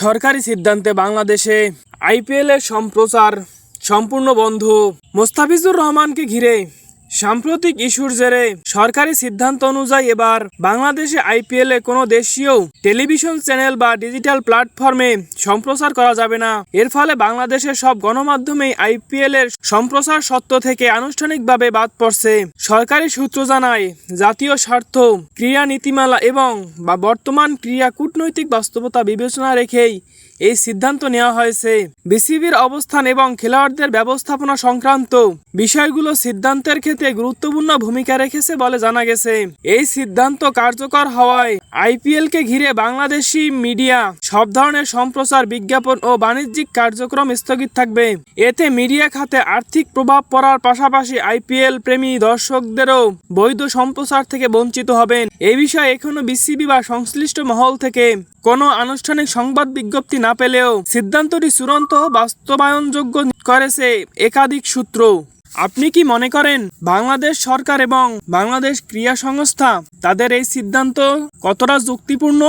সরকারি সিদ্ধান্তে বাংলাদেশে আইপিএল এর সম্প্রচার সম্পূর্ণ বন্ধ। মোস্তাফিজুর রহমানকে ঘিরে সাম্প্রতিক ইস্যুর জেরে সরকারি সিদ্ধান্ত অনুযায়ী এবার বাংলাদেশে আইপিএল এ কোনো দেশীয় টেলিভিশন চ্যানেল বা ডিজিটাল প্ল্যাটফর্মে সম্প্রচার করা যাবে না। এর ফলে বাংলাদেশের সব গণমাধ্যমেই আইপিএল এর সম্প্রচার সত্ত্ব থেকে আনুষ্ঠানিকভাবে বাদ পড়ছে। সরকারি সূত্র জানায়, জাতীয় স্বার্থ, ক্রীড়া নীতিমালা এবং বর্তমান ক্রীড়া কূটনৈতিক বাস্তবতা বিবেচনা রেখেই এই সিদ্ধান্ত নেওয়া হয়েছে। বিসিবির অবস্থান এবং খেলোয়াড়দের ব্যবস্থাপনা সংক্রান্ত বিষয়গুলো সিদ্ধান্তের ক্ষেত্রে গুরুত্বপূর্ণ ভূমিকা রেখেছে বলে জানা গেছে। এই সিদ্ধান্ত কার্যকর হওয়ায় আইপিএলকে ঘিরে বাংলাদেশি মিডিয়া সব ধরনের সম্প্রচার, বিজ্ঞাপন ও বাণিজ্যিক কার্যক্রম স্থগিত থাকবে। এতে মিডিয়া খাতে আর্থিক প্রভাব পড়ার পাশাপাশি আইপিএল প্রেমী দর্শকদেরও বৈধ সম্প্রচার থেকে বঞ্চিত হবেন। এই বিষয়ে এখনো বিসিবি বা সংশ্লিষ্ট মহল থেকে কোনো আনুষ্ঠানিক সংবাদ বিজ্ঞপ্তি না পেলেও সিদ্ধান্তটি চূড়ান্ত বাস্তবায়নযোগ্য করেছে একাধিক সূত্র। আপনি কি মনে করেন বাংলাদেশ সরকার এবং বাংলাদেশ ক্রীড়া সংস্থা তাদের এই সিদ্ধান্ত কতটা যুক্তিপূর্ণ?